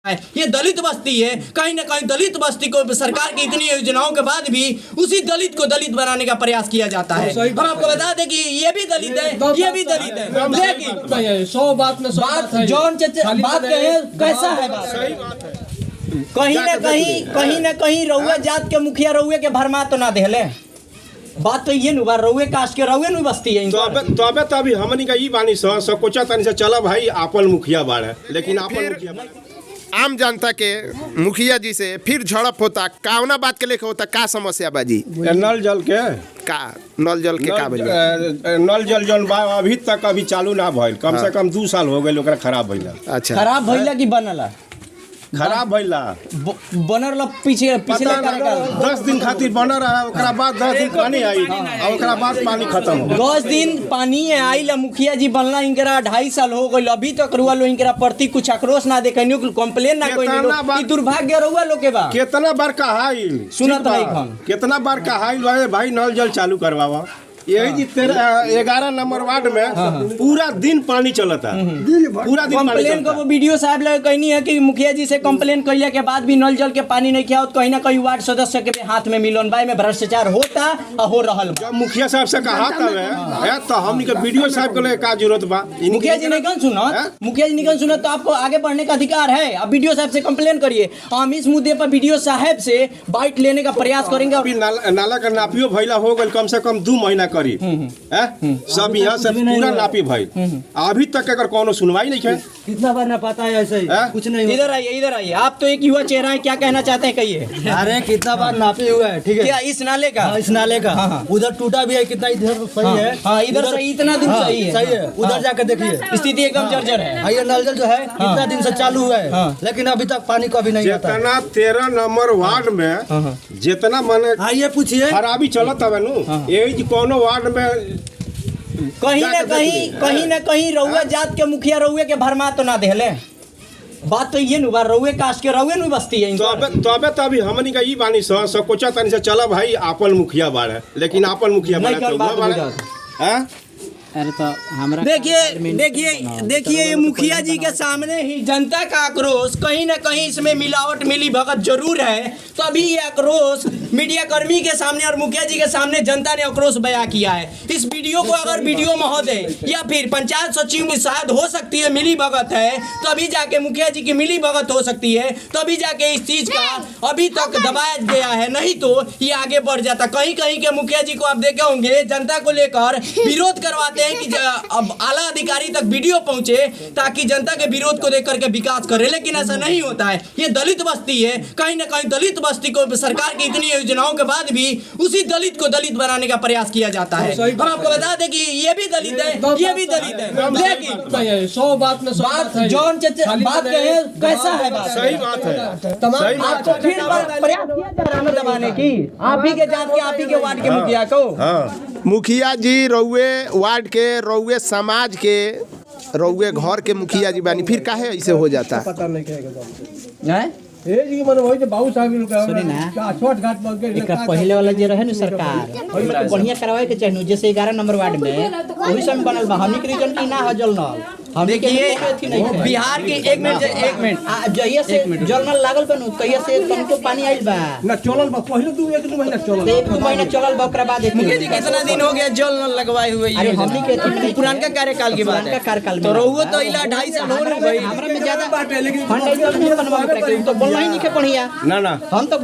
ये दलित बस्ती है। कहीं ना कहीं दलित बस्ती को सरकार की इतनी योजनाओं के बाद भी उसी दलित को दलित बनाने का प्रयास किया जाता है। हम आपको बता दें कि ये भी दलित है, ये भी दलित है, लेकिन 100 बात में बात जॉन बात कहे कैसा है बात। कहीं ना कहीं रउआ जात के मुखिया रउए के भरमा तो ना देले बात तो ये नुबा रउए कास्ट के रउए नु बस्ती है। तो अभी हमनी का ई बानी सब कोचा तनी से चला भाई आपन मुखिया बाड़े, लेकिन आपन मुखिया आम जनता के मुखिया जी से फिर झड़प होता, कावना बात के लेके होता, का समस्या बाजी? नल जल के का नल जल के का नल जल जौन बा अभी तक अभी चालू ना भइल, कम से कम 2 साल हो गए ओकरा खराब भइला। अच्छा, खराब भइला कि बनला? खराब भइला बनल पिछले 10 दिन खातिर बनल रहा, ओकरा बाद 10 दिन पानी आई और ओकरा बाद पानी खत्म हो। 10 दिन पानी आई ला मुखिया जी बनला, इनकरा 2.5 साल हो गइल, अभी तक रुआ लो इनकरा प्रति कुछ आक्रोश ना देखैनो, कंप्लेन ना कोई ई दुर्भाग्य रुआ लो के बा। कितना बार कहाइल सुनत रही हम, कितना बार कहाइल भाई नल जल चालू करवावा। यही जी 11 नंबर वार्ड में पूरा दिन पानी चलता, पूरा दिन कंप्लेन को वीडियो साहब लगे कहनी है कि मुखिया जी से कंप्लेन कैला के बाद भी नल जल के पानी नहीं किया, कहीं ना कहीं वार्ड सदस्य के हाथ में मिलन बाई में भ्रष्टाचार होता और हो रहल बा। जब मुखिया साहब से कहा था तो हमनी के वीडियो साहब के का जरूरत बा? मुखिया जी नहीं सुना, मुखिया जी नहीं सुना तो आपको आगे बढ़ने का अधिकार है। अब वीडियो साहब से कंप्लेन करिए, हम इस मुद्दे पर वीडियो साहब से बाइट लेने का प्रयास करेंगे। अभी नाला का नापियो भइला हो गइल, कम से कम 2 महीना करी सब यहाँ से पूरा नापी भाई, अभी तक अगर कोनो सुनवाई नहीं है। कितना बार ना पाता है ऐसे ही कुछ नहीं। इधर आइए, आप तो एक युवा चेहरा है, क्या कहना चाहते हैं कहिए। अरे कितना बार नापी हुआ है, ठीक है क्या इस नाले का? इस नाले का उधर टूटा भी है, कितना इधर सही है, इधर सही, इतना दिन सही है, उधर जाकर देखिए स्थिति एकदम जर्जर है। ये नल जल जो है कितना दिन से चालू हुआ है, लेकिन अभी तक पानी को भी नहीं आता। जितना 13 नंबर वार्ड में जितना माने आइए पूछिए खराबी चलत है नु, यही कोनो वार्ड में कहीं ना कहीं रउआ जात के मुखिया रउए के भरमा तो ना देले बात तो ये नु बा रउए कास्ट के रउए नु बस्ती है। तो अभी हमनी का ई बानी सब कोचा तनी से चला भाई आपन मुखिया बाड़े, लेकिन आपन मुखिया बाड़े अरे तो हमरा देखिए ये मुखिया जी के सामने ही जनता का आक्रोश, कहीं ना कहीं इसमें मिलावट मिली भगत जरूर है। तो अभी ये आक्रोश मीडिया कर्मी के सामने और मुखिया जी के सामने जनता ने आक्रोश बयां किया है। इस वीडियो को अगर वीडियो महोदय या फिर पंचायत सचिव की शायद हो सकती है मिली भगत है, तो अभी जाके मुखिया जी की मिली भगत हो सकती है, तो अभी जाके इस चीज का अभी तक दबाया गया है, नहीं तो ये आगे बढ़ जाता। कहीं कहीं के मुखिया जी को आप देखे होंगे जनता को लेकर विरोध करवाते हैं कि अब आला अधिकारी तक वीडियो पहुंचे ताकि जनता के विरोध को देख करके विकास करे, लेकिन ऐसा नहीं होता है। ये दलित बस्ती है। कहीं ना कहीं दलित बस्ती को सरकार की इतनी योजनाओं के बाद भी उसी दलित को दलित बनाने का प्रयास किया जाता है। हम आपको बता दें कि ये भी दलित है, ये भी दलित है, लेकिन 100 बात में बात जॉन बात कहे कैसा है बात? सही बात है, तमाम आपको फिर प्रयास किया जा रहा है दबाने की, आप ही के जात के, आप ही के वार्ड के मुखिया को। मुखिया जी रउए वार्ड के, रउए समाज के, रउए घर के मुखिया जी बानी, फिर काहे ऐसे हो जाता? पता नहीं कहेगा जी मन होई जे बाबू साहब का छोट घाट पर के एक पहले वाला जे रहे न सरकार बढ़िया करवाए के चाहिए। जैसे 11 नंबर वार्ड में वही सब बनल बा, हमनी के रीजन की ना हजल नल। हम देखिए बिहार के 1 मिनट जइया से जल नल लागल बनु कहिया से तुमको पानी आइल बा ना चलल बा, पहले 1-2 महीना चलल, 1 महीना चलल बा, ओकरा बाद कितना दिन हो गया जल नल लगवाए हुए। अरे हमनी के पुरानका कार्यकाल की बात है, तो रहुओ तो इला 2.5 साल हो गए। हमरा में ज्यादा बात है, लेकिन फंड नहीं बनवा के तो बोलना ही नहीं के पढ़िया ना हम तो